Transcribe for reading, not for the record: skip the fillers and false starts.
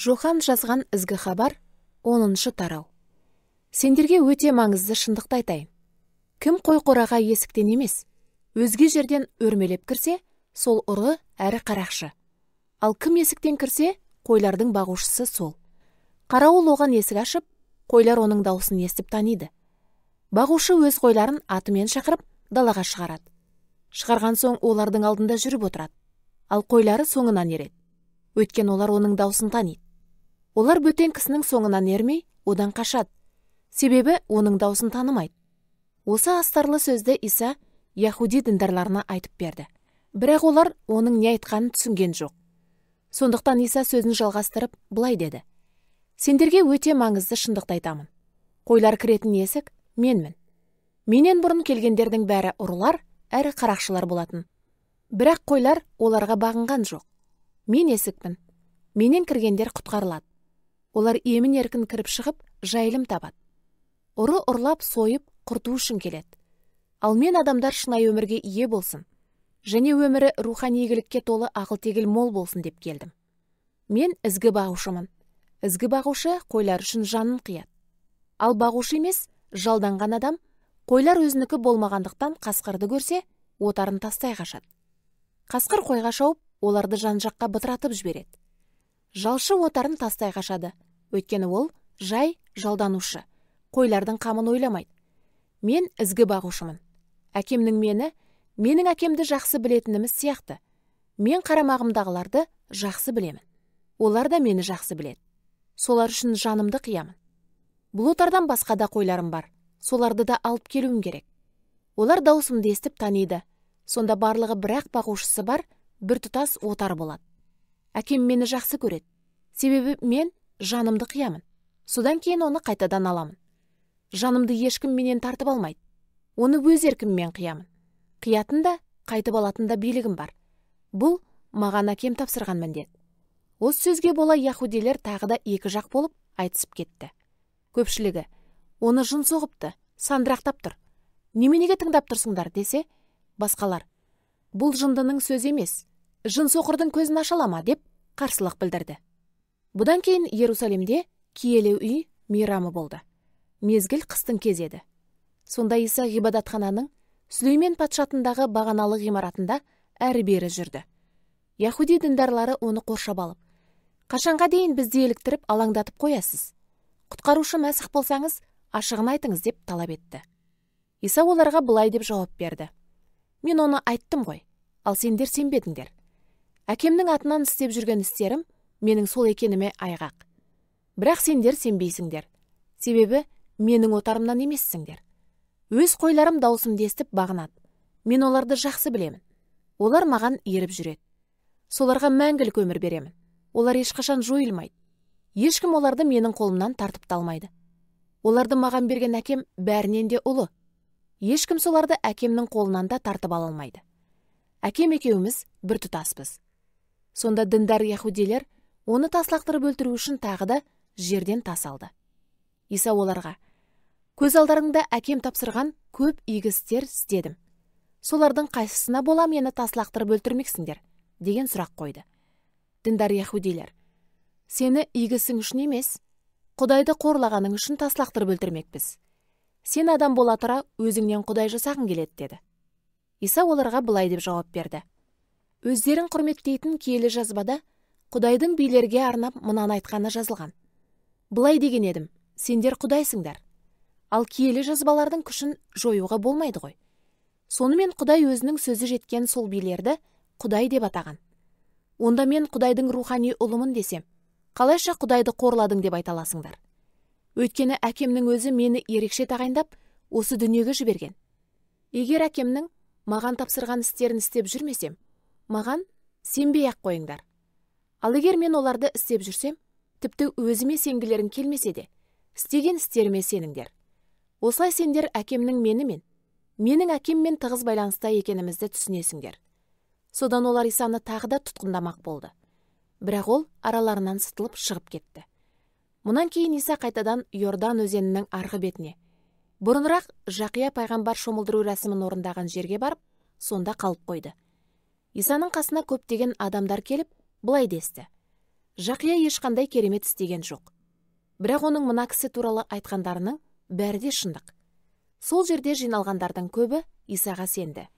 Жохан жазған ізгі хабар 10-шы тарау. Сендерге өте маңызды шындықты айтайын. Кім қой қораға есіктен емес, өзге жерден өрмелеп кірсе, сол ұры әрі қарақшы. Ал кім есіктен кірсе, қойлардың бағушысы сол. Қарауыл оған есік ашып, қойлар оның даусын естіп таниды. Бағушы өз қойларын атымен шақырып, далаға шығарады. Шығарған соң олардың алдында жүріп отырады. Ал қойлары соңынан ереді. Өткен олар оның даусын таниды. Олар бөтен кісінің соңынан ермей, одан қашады. Себебі оның даусын танымайды. Осы астарлы сөзді Иса Яхуди діндарларына айтып берді. Бірақ олар оның не айтқанын түсінген жоқ. Сондықтан Иса сөзін жалғастырып, былай деді. Сендерге өте маңызды шындықты айтамын. Қойлар кіретін есік менмін. Менен бұрын келгендердің бәрі ұрылар, әрі қарақшылар болатын. Бірақ қойлар оларға бағынған жоқ. Мен есікпін. Менен кіргендер құтқарылады. Олар емін еркін кіріп шығып, жайылым табады. Ұры ұрлап, сойып, құрту үшін келеді. Ал мен адамдар шынайы өмірге ие болсын, және өмірі рухани игілікке толы ақыл-тегіл мол болсын деп келдім. Мен ізгі бағушымын. Ізгі бағушы қойлар үшін жанын қияды. Ал бағушы емес, жалданған адам, қойлар өзінікі болмағандықтан қасқырды көрсе, отарын тастай қашады. Қасқыр қойға шауып, оларды жан-жаққа бытыратып жібереді. Жалшы отарын тастай қашады, өйткені ол жай жалданушы, қойлардың қамын ойламайды. Мен ізгі бағушымын. Әкемнің менің әкемді жақсы білетініміз сияқты. Мен қарамағымдағыларды жақсы білемін. Олар да мені жақсы біледі. Солар үшін жанымды қиямын. Бұл отардан басқа да қойларым бар. Соларды да алып келуім керек. Олар даусымды естіп таниды. Сонда барлығы бірақ бағушысы бар, бір тұтас отар болады. Әкем мені жақсы көреді. Себебі мен жанымды қиямын. Содан кейін оны қайтадан аламын. Жанымды ешкім менен тартып алмайды. Оны өз еркіммен қиямын. Қиятын да, қайтып алатын да билігім бар. Бұл маған әкем тапсырған міндет. Осы сөзге бола яхудилер тағы да екі жақ болып айтысып кетті. Көпшілігі, оны жын соғыпты, сандырақтап тұр. Неменеге тыңдап тұрсыңдар десе, басқалар, бұл жындының сөзі емес, жын соқырдың көзін ашалама деп қарсылық білдірді. Бұдан кейін Иерусалимде киелі үй мейрамы болды. Мезгіл қыстың кезеді. Сонда Иса ғибадатхананың Сүлеймен патшатындағы бағаналы ғимаратында әрі-бері жүрді. Яхуди діндарлары оны қоршап алып, қашанға дейін бізді еліктіріп алаңдатып қоясыз? Құтқарушы мәсіх болсаңыз, ашығын айтыңыз деп талап етті. Иса оларға былай деп жауап берді. Мен оны айттым ғой, ал сендер сенбедіңдер. Әкемнің атынан істеп жүрген істерім менің сол екеніме айғақ. Бірақ сендер сенбейсіңдер. Себебі менің отарымнан емессіңдер. Өз қойларым даусымды естіп бағынады. Мен оларды жақсы білемін. Олар маған еріп жүреді. Соларға мәңгілік өмір беремін. Олар ешқашан жойылмайды. Ешкім оларды менің қолымнан тартып та алмайды. Оларды маған берген әкем бәрінен де ұлы. Ешкім соларды әкемнің қолынан да тартып ала алмайды. Әкем екеуміз бір тұтаспыз. Сонда діндар яхудилер оны таслақтырып өлтіру үшін тағы да жерден тас алды. Иса оларға, көз алдарыңда әкем тапсырған көп игі істер істедім. Солардың қайсысына бола мені таслақтырып өлтірмексіңдер, деген сұрақ қойды. Діндар яхудилер, сені игісің үшін емес, Құдайды қорлағаның үшін таслақтырып өлтірмекпіз. Сен адам бола тұра өзіңнен Құдай жасағың келеді деді. Иса оларға былай деп жауап берді. Өздерін құрметтейтін киелі жазбада Құдайдың билерге арнап мынаны айтқаны жазылған. Былай деген едім, сендер Құдайсыңдар. Ал киелі жазбалардың күшін жоюға болмайды ғой. Сонымен Құдай өзінің сөзі жеткен сол билерді Құдай деп атаған. Онда мен Құдайдың рухани ұлымын десем, қалайша Құдайды қорладың деп айта аласыңдар. Өйткені әкемнің өзі мені ерекше тағайындап, осы дүниеге жіберген. Егер әкемнің маған тапсырған істерін істеп жүрмесем, маған сенбей-ақ қойыңдар. Ал егер мен оларды істеп жүрсем, тіпті өзіме сенгілерің келмесе де, істеген істеріме сеніңдер. Осылай сендер әкемнің менің әкеммен тығыз байланыста екенімізді түсінесіңдер. Содан олар Исаны тағы да тұтқындамақ болды. Бірақ ол араларынан сытылып шығып кетті. Мұнан кейін Иса қайтадан Иордан өзенінің арғы бетіне, бұрынырақ Жақия пайғамбар шомылдыру рәсімін орындаған жерге барып, сонда қалып қойды. Исаның қасына көптеген адамдар келіп, былай десті. Жақия ешқандай керемет істеген жоқ. Бірақ оның мына кісі туралы айтқандарының бәрі де шындық. Сол жерде жиналғандардың көбі Исаға сенді.